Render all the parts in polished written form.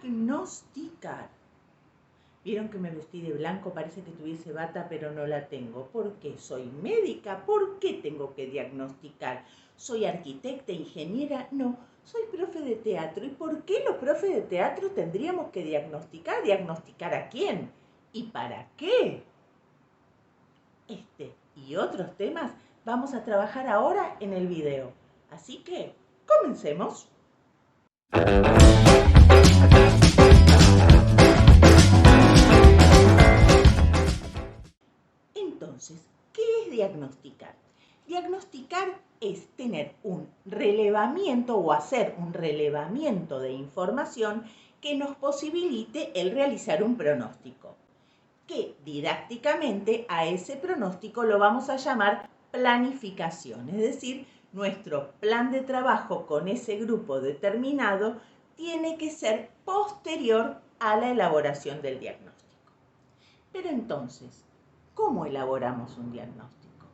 diagnosticar. Vieron que me vestí de blanco, parece que tuviese bata, pero no la tengo. ¿Por qué? ¿Soy médica? ¿Por qué tengo que diagnosticar? ¿Soy arquitecta, ingeniera? No, soy profe de teatro. ¿Y por qué los profes de teatro tendríamos que diagnosticar? ¿Diagnosticar a quién? ¿Y para qué? Este y otros temas vamos a trabajar ahora en el video. Así que, comencemos. Entonces, ¿qué es diagnosticar? Diagnosticar es tener un relevamiento o hacer un relevamiento de información que nos posibilite el realizar un pronóstico, que didácticamente a ese pronóstico lo vamos a llamar planificación, es decir, nuestro plan de trabajo con ese grupo determinado tiene que ser posterior a la elaboración del diagnóstico. Pero entonces, ¿cómo elaboramos un diagnóstico?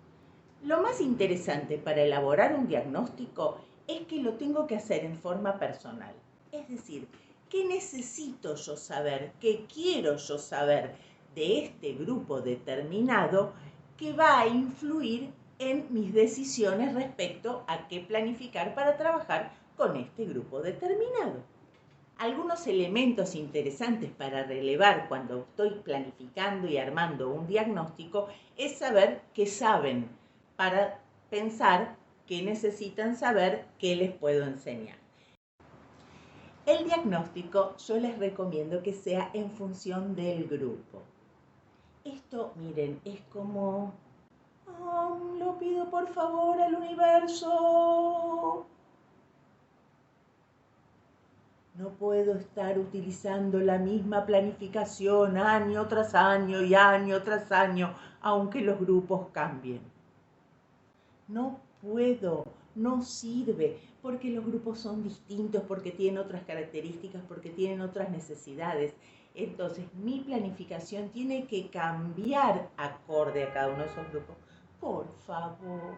Lo más interesante para elaborar un diagnóstico es que lo tengo que hacer en forma personal. Es decir, ¿qué necesito yo saber? ¿Qué quiero yo saber de este grupo determinado que va a influir en mis decisiones respecto a qué planificar para trabajar con este grupo determinado? Algunos elementos interesantes para relevar cuando estoy planificando y armando un diagnóstico es saber qué saben para pensar qué necesitan saber, qué les puedo enseñar. El diagnóstico yo les recomiendo que sea en función del grupo. Esto, miren, es como, lo pido por favor al universo. No puedo estar utilizando la misma planificación año tras año y año tras año, aunque los grupos cambien. No puedo, no sirve, porque los grupos son distintos, porque tienen otras características, porque tienen otras necesidades. Entonces, mi planificación tiene que cambiar acorde a cada uno de esos grupos. Por favor,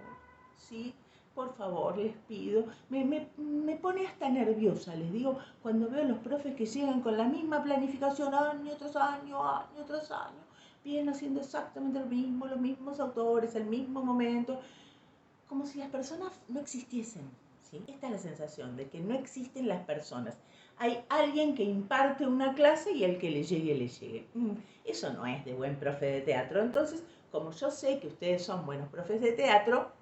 ¿sí? Por favor, les pido. Me pone hasta nerviosa, les digo, cuando veo a los profes que llegan con la misma planificación año tras año, año tras año. Vienen haciendo exactamente lo mismo, los mismos autores, el mismo momento, como si las personas no existiesen, ¿sí? Esta es la sensación de que no existen las personas. Hay alguien que imparte una clase y el que le llegue. Eso no es de buen profe de teatro. Entonces, como yo sé que ustedes son buenos profes de teatro,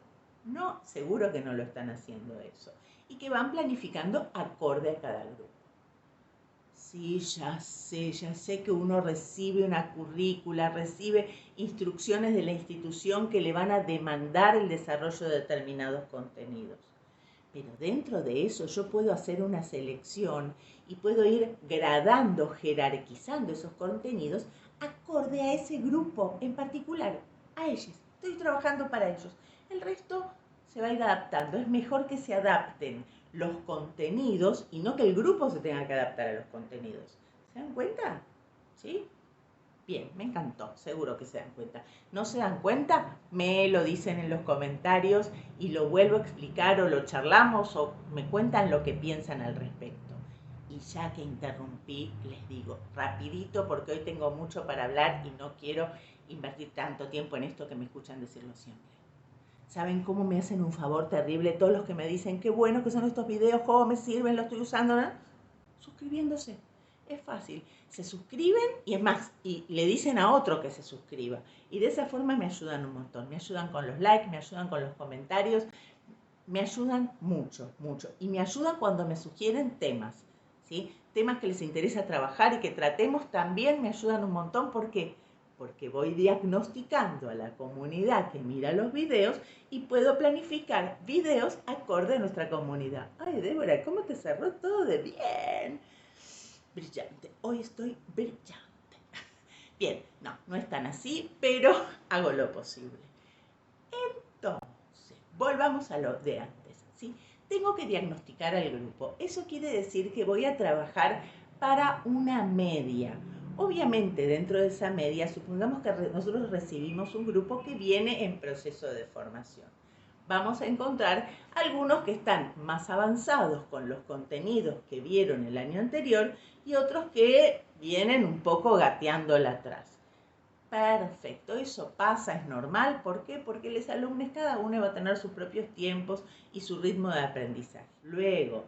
no, seguro que no lo están haciendo eso. Y que van planificando acorde a cada grupo. Sí, ya sé que uno recibe una currícula, recibe instrucciones de la institución que le van a demandar el desarrollo de determinados contenidos. Pero dentro de eso yo puedo hacer una selección y puedo ir gradando, jerarquizando esos contenidos acorde a ese grupo en particular, a ellos. Estoy trabajando para ellos. El resto se va a ir adaptando. Es mejor que se adapten los contenidos y no que el grupo se tenga que adaptar a los contenidos. ¿Se dan cuenta? ¿Sí? Bien, me encantó, seguro que se dan cuenta. ¿No se dan cuenta? Me lo dicen en los comentarios y lo vuelvo a explicar o lo charlamos o me cuentan lo que piensan al respecto. Y ya que interrumpí, les digo rapidito porque hoy tengo mucho para hablar y no quiero invertir tanto tiempo en esto que me escuchan decirlo siempre. ¿Saben cómo me hacen un favor terrible todos los que me dicen qué bueno que son estos videos, cómo me sirven, los estoy usando, ¿no? Suscribiéndose. Es fácil. Se suscriben y es más, y le dicen a otro que se suscriba. Y de esa forma me ayudan un montón. Me ayudan con los likes, me ayudan con los comentarios, me ayudan mucho, mucho. Y me ayudan cuando me sugieren temas, ¿sí? Temas que les interesa trabajar y que tratemos también me ayudan un montón porque voy diagnosticando a la comunidad que mira los videos y puedo planificar videos acorde a nuestra comunidad. Ay, Débora, ¿cómo te cerró todo de bien? Brillante, hoy estoy brillante. Bien, no es tan así, pero hago lo posible. Entonces, volvamos a lo de antes, ¿sí? Tengo que diagnosticar al grupo. Eso quiere decir que voy a trabajar para una media. Obviamente, dentro de esa media, supongamos que nosotros recibimos un grupo que viene en proceso de formación. vamos a encontrar algunos que están más avanzados con los contenidos que vieron el año anterior y otros que vienen un poco gateándola atrás. Perfecto, eso pasa, es normal. ¿Por qué? Porque los alumnos cada uno va a tener sus propios tiempos y su ritmo de aprendizaje. Luego,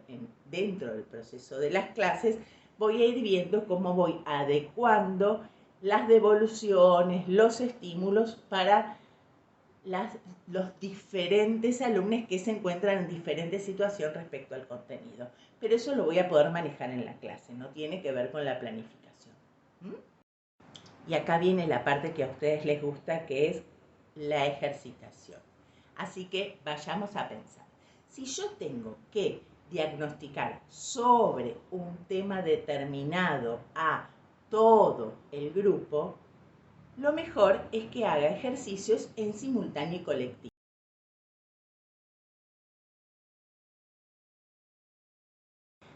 dentro del proceso de las clases, voy a ir viendo cómo voy adecuando las devoluciones, los estímulos para los diferentes alumnos que se encuentran en diferentes situaciones respecto al contenido. Pero eso lo voy a poder manejar en la clase, no tiene que ver con la planificación. Y acá viene la parte que a ustedes les gusta, que es la ejercitación. Así que vayamos a pensar. Si yo tengo que diagnosticar sobre un tema determinado a todo el grupo, lo mejor es que haga ejercicios en simultáneo y colectivo.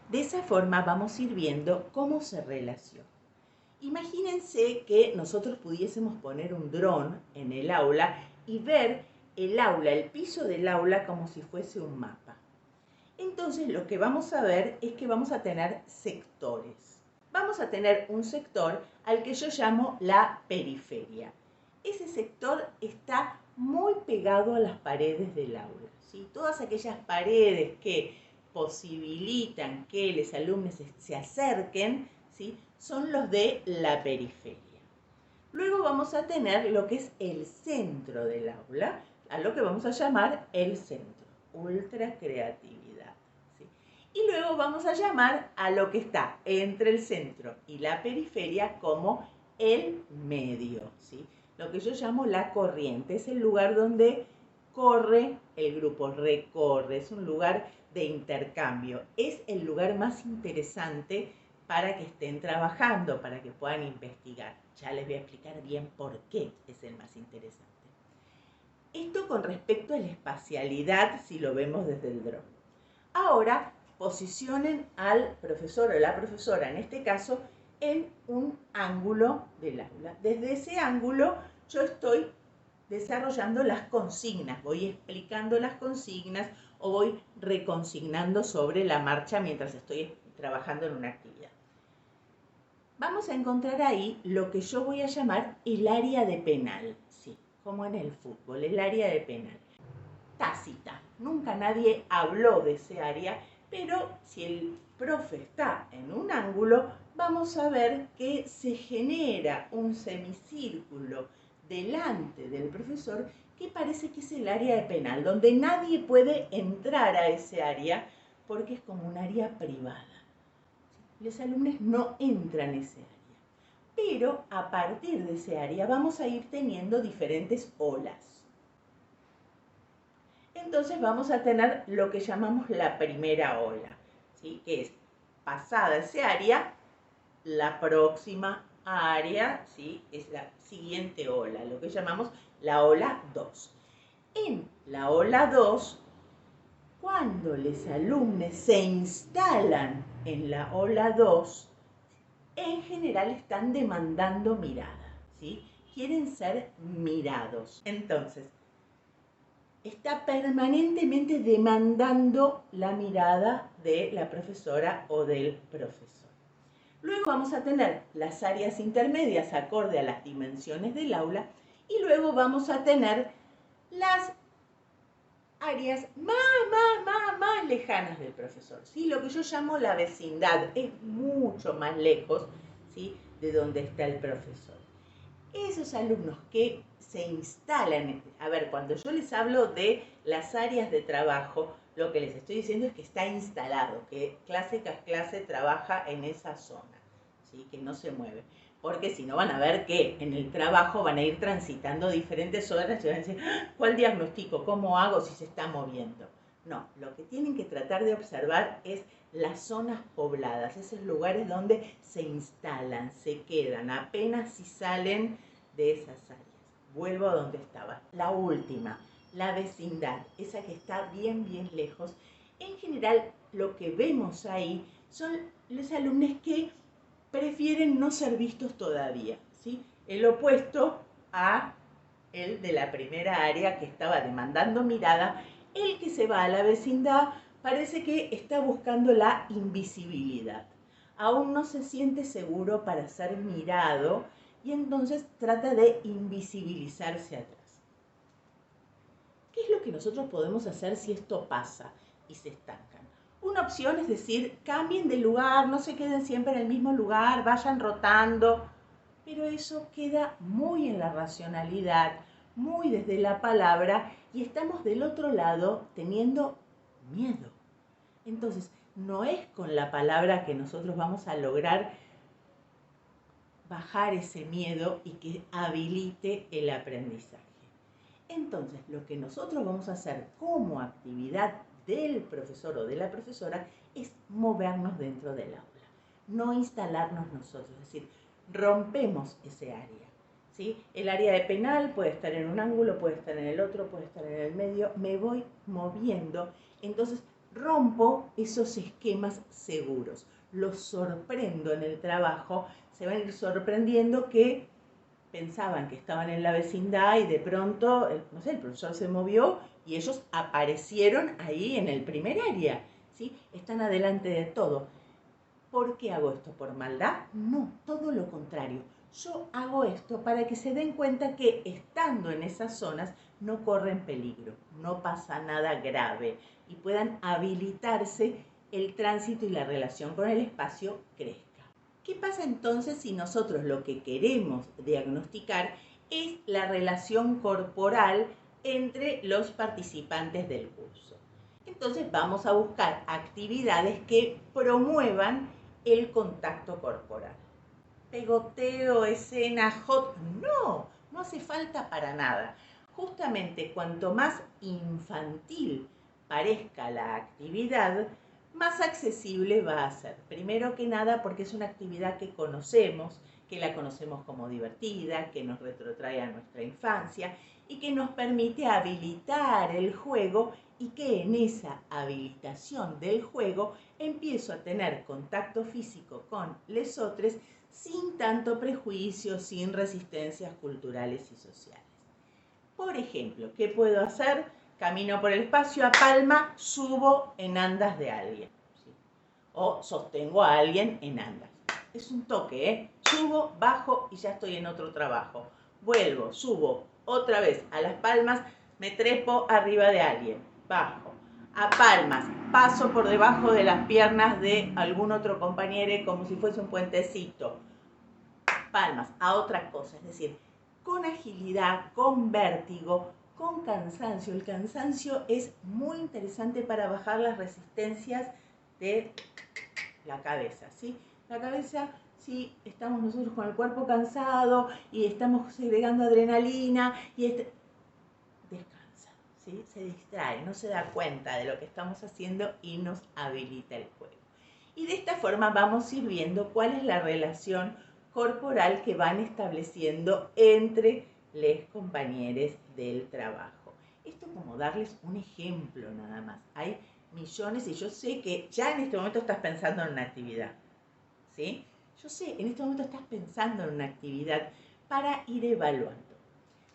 De esa forma vamos a ir viendo cómo se relaciona. Imagínense que nosotros pudiésemos poner un dron en el aula y ver el aula, el piso del aula como si fuese un mapa. Entonces lo que vamos a ver es que vamos a tener sectores. Vamos a tener un sector al que yo llamo la periferia. Ese sector está muy pegado a las paredes del aula, ¿sí? Todas aquellas paredes que posibilitan que los alumnos se acerquen, ¿sí? Son los de la periferia. Luego vamos a tener lo que es el centro del aula, a lo que vamos a llamar el centro, ultra creatividad. ¿Sí? Y luego vamos a llamar a lo que está entre el centro y la periferia como el medio, ¿sí? Lo que yo llamo la corriente, es el lugar donde corre el grupo, recorre, es un lugar de intercambio, es el lugar más interesante para que estén trabajando, para que puedan investigar. Ya les voy a explicar bien por qué es el más interesante. Esto con respecto a la espacialidad, si lo vemos desde el dron. Ahora, posicionen al profesor o la profesora, en este caso, en un ángulo del aula. Desde ese ángulo yo estoy desarrollando las consignas, voy explicando las consignas o voy reconsignando sobre la marcha mientras estoy trabajando en una actividad. Vamos a encontrar ahí lo que yo voy a llamar el área de penal, sí, como en el fútbol, el área de penal. Tácita, nunca nadie habló de ese área, pero si el profe está en un ángulo, vamos a ver que se genera un semicírculo delante del profesor que parece que es el área de penal, donde nadie puede entrar a ese área porque es como un área privada. Los alumnos no entran en ese área, pero a partir de ese área vamos a ir teniendo diferentes olas. Entonces vamos a tener lo que llamamos la primera ola, ¿sí? Que es pasada ese área, la próxima área, ¿sí? Es la siguiente ola, lo que llamamos la ola 2. En la ola 2, cuando los alumnos se instalan en la ola 2, en general están demandando mirada, ¿sí? Quieren ser mirados. Entonces, está permanentemente demandando la mirada de la profesora o del profesor. Luego vamos a tener las áreas intermedias acorde a las dimensiones del aula y luego vamos a tener las áreas más lejanas del profesor, ¿sí? Lo que yo llamo la vecindad, es mucho más lejos, ¿sí? De donde está el profesor. Esos alumnos que se instalan, a ver, cuando yo les hablo de las áreas de trabajo, lo que les estoy diciendo es que está instalado, que clase tras clase trabaja en esa zona, ¿sí? Que no se mueve. Porque si no van a ver que en el trabajo van a ir transitando diferentes zonas y van a decir, ¿cuál diagnóstico? ¿Cómo hago si se está moviendo? No, lo que tienen que tratar de observar es las zonas pobladas, esos lugares donde se instalan, se quedan, apenas si salen de esas áreas. Vuelvo a donde estaba. La última, la vecindad, esa que está bien lejos. En general, lo que vemos ahí son los alumnos que prefieren no ser vistos todavía, ¿sí? El opuesto a el de la primera área que estaba demandando mirada, el que se va a la vecindad parece que está buscando la invisibilidad. Aún no se siente seguro para ser mirado y entonces trata de invisibilizarse atrás. ¿Qué es lo que nosotros podemos hacer si esto pasa y se estancan? Una opción es decir, cambien de lugar, no se queden siempre en el mismo lugar, vayan rotando, pero eso queda muy en la racionalidad, muy desde la palabra, y estamos del otro lado teniendo miedo. Entonces, no es con la palabra que nosotros vamos a lograr bajar ese miedo y que habilite el aprendizaje. Entonces, lo que nosotros vamos a hacer como actividad del profesor o de la profesora es movernos dentro del aula, no instalarnos nosotros, es decir, rompemos ese área. ¿Sí? El área de penal puede estar en un ángulo, puede estar en el otro, puede estar en el medio, me voy moviendo, entonces rompo esos esquemas seguros, los sorprendo en el trabajo, se van a ir sorprendiendo que pensaban que estaban en la vecindad y de pronto, no sé, el profesor se movió y ellos aparecieron ahí en el primer área, ¿sí? Están adelante de todo. ¿Por qué hago esto? ¿Por maldad? No, todo lo contrario. Yo hago esto para que se den cuenta que estando en esas zonas no corren peligro, no pasa nada grave y puedan habilitarse el tránsito y la relación con el espacio crezca. ¿Qué pasa entonces si nosotros lo que queremos diagnosticar es la relación corporal entre los participantes del curso? Entonces vamos a buscar actividades que promuevan el contacto corporal. Pegoteo, escena, hot, no hace falta para nada. Justamente cuanto más infantil parezca la actividad, más accesible va a ser. Primero que nada porque es una actividad que la conocemos como divertida, que nos retrotrae a nuestra infancia y que nos permite habilitar el juego y que en esa habilitación del juego empiezo a tener contacto físico con lesotres sin tanto prejuicio, sin resistencias culturales y sociales. Por ejemplo, ¿qué puedo hacer? Camino por el espacio a palma, subo en andas de alguien. ¿Sí? O sostengo a alguien en andas. Es un toque, ¿eh? Subo, bajo y ya estoy en otro trabajo. Vuelvo, subo otra vez a las palmas, me trepo arriba de alguien, bajo. A palmas, paso por debajo de las piernas de algún otro compañero como si fuese un puentecito. Palmas, a otra cosa, es decir, con agilidad, con vértigo, con cansancio. El cansancio es muy interesante para bajar las resistencias de la cabeza, ¿sí? La cabeza, si estamos nosotros con el cuerpo cansado y estamos segregando adrenalina y descansa, ¿sí? Se distrae, no se da cuenta de lo que estamos haciendo y nos habilita el juego. Y de esta forma vamos a ir viendo cuál es la relación corporal que van estableciendo entre los compañeros del trabajo. Esto como darles un ejemplo nada más. Hay millones y yo sé que ya en este momento estás pensando en una actividad, ¿sí? Yo sé, en este momento estás pensando en una actividad para ir evaluando.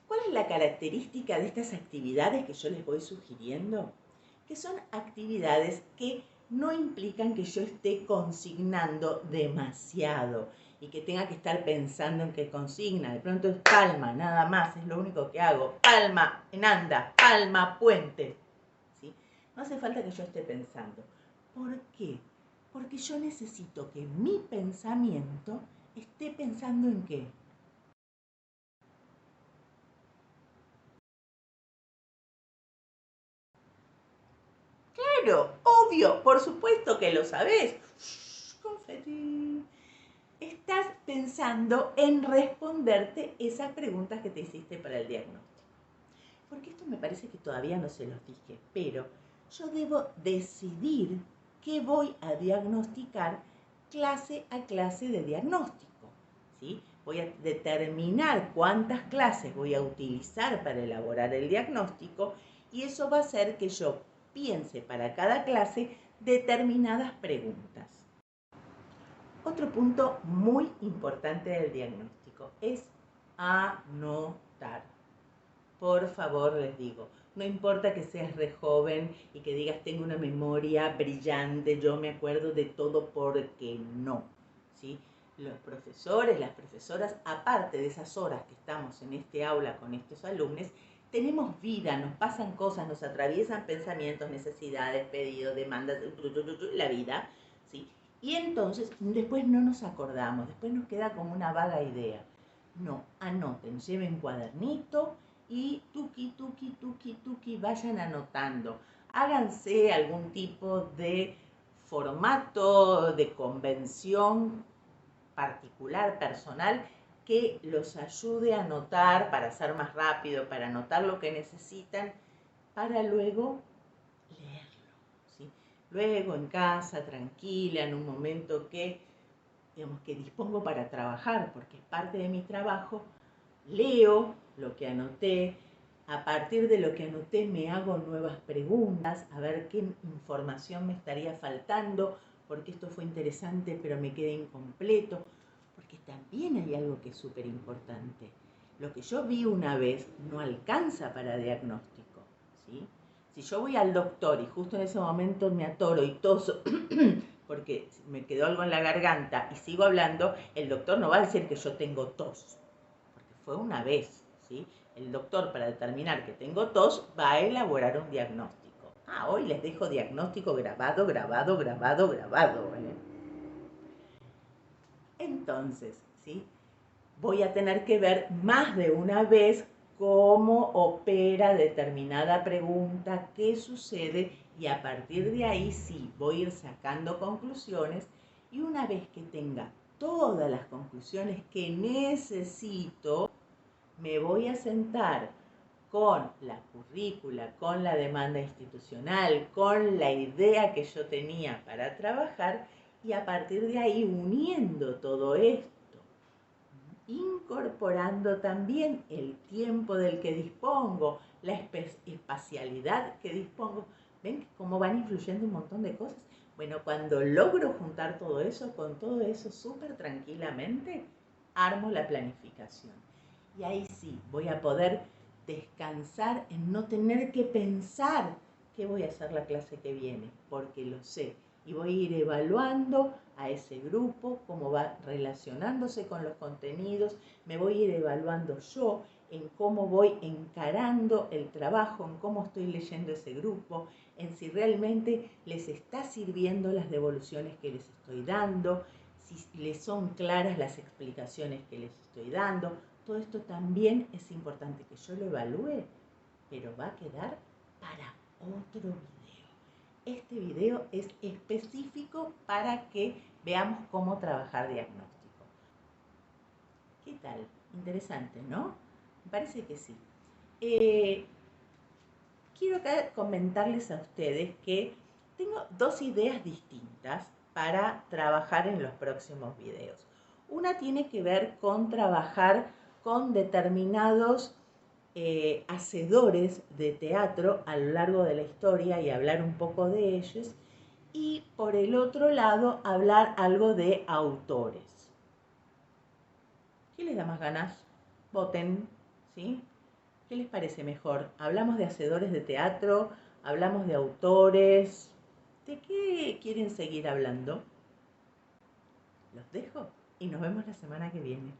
¿Cuál es la característica de estas actividades que yo les voy sugiriendo? Que son actividades que no implican que yo esté consignando demasiado y que tenga que estar pensando en qué consigna. De pronto es palma, nada más, es lo único que hago. Palma en anda, palma, puente. ¿Sí? No hace falta que yo esté pensando. ¿Por qué? Porque yo necesito que mi pensamiento esté pensando en qué. Claro, obvio, por supuesto que lo sabés. Confeti. Estás pensando en responderte esas preguntas que te hiciste para el diagnóstico. Porque esto me parece que todavía no se los dije, pero yo debo decidir qué voy a diagnosticar clase a clase de diagnóstico. ¿Sí? Voy a determinar cuántas clases voy a utilizar para elaborar el diagnóstico y eso va a hacer que yo piense para cada clase determinadas preguntas. Otro punto muy importante del diagnóstico es anotar. por favor les digo, no importa que seas re joven y que digas tengo una memoria brillante, yo me acuerdo de todo, porque no, ¿sí? Los profesores, las profesoras, aparte de esas horas que estamos en este aula con estos alumnos, tenemos vida, nos pasan cosas, nos atraviesan pensamientos, necesidades, pedidos, demandas, la vida, ¿sí? Y entonces después no nos acordamos, después nos queda como una vaga idea. No, anoten, lleven cuadernito y tuki, tuki, tuki, tuki, vayan anotando. Háganse algún tipo de formato, de convención particular, personal, que los ayude a anotar para ser más rápido, para anotar lo que necesitan, para luego leerlo, ¿sí? Luego en casa, tranquila, en un momento que, digamos, que dispongo para trabajar, porque es parte de mi trabajo, leo lo que anoté, a partir de lo que anoté me hago nuevas preguntas, a ver qué información me estaría faltando, porque esto fue interesante pero me queda incompleto, porque también hay algo que es súper importante. Lo que yo vi una vez no alcanza para diagnóstico, ¿sí? Si yo voy al doctor y justo en ese momento me atoro y toso porque me quedó algo en la garganta y sigo hablando, el doctor no va a decir que yo tengo tos, porque fue una vez, ¿sí? El doctor, para determinar que tengo tos, va a elaborar un diagnóstico. Hoy les dejo diagnóstico grabado, grabado, grabado, grabado, ¿eh? Entonces, ¿sí? Voy a tener que ver más de una vez cómo opera determinada pregunta, qué sucede, y a partir de ahí sí voy a ir sacando conclusiones, y una vez que tenga todas las conclusiones que necesito, me voy a sentar con la currícula, con la demanda institucional, con la idea que yo tenía para trabajar, y a partir de ahí, uniendo todo esto, incorporando también el tiempo del que dispongo, la espacialidad que dispongo. ¿Ven cómo van influyendo un montón de cosas? Bueno, cuando logro juntar todo eso, con todo eso súper tranquilamente, armo la planificación. Y ahí sí, voy a poder descansar en no tener que pensar qué voy a hacer la clase que viene, porque lo sé. Y voy a ir evaluando a ese grupo, cómo va relacionándose con los contenidos, me voy a ir evaluando yo en cómo voy encarando el trabajo, en cómo estoy leyendo ese grupo, en si realmente les está sirviendo las devoluciones que les estoy dando, si les son claras las explicaciones que les estoy dando. Todo esto también es importante que yo lo evalúe, pero va a quedar para otro video. Este video es específico para que veamos cómo trabajar diagnóstico. ¿Qué tal? Interesante, ¿no? Me parece que sí. Quiero comentarles a ustedes que tengo dos ideas distintas para trabajar en los próximos videos. Una tiene que ver con trabajar con determinados hacedores de teatro a lo largo de la historia y hablar un poco de ellos, y por el otro lado hablar algo de autores. ¿Qué les da más ganas? Voten, ¿sí? ¿Qué les parece mejor? ¿Hablamos de hacedores de teatro? ¿Hablamos de autores? ¿De qué quieren seguir hablando? Los dejo y nos vemos la semana que viene.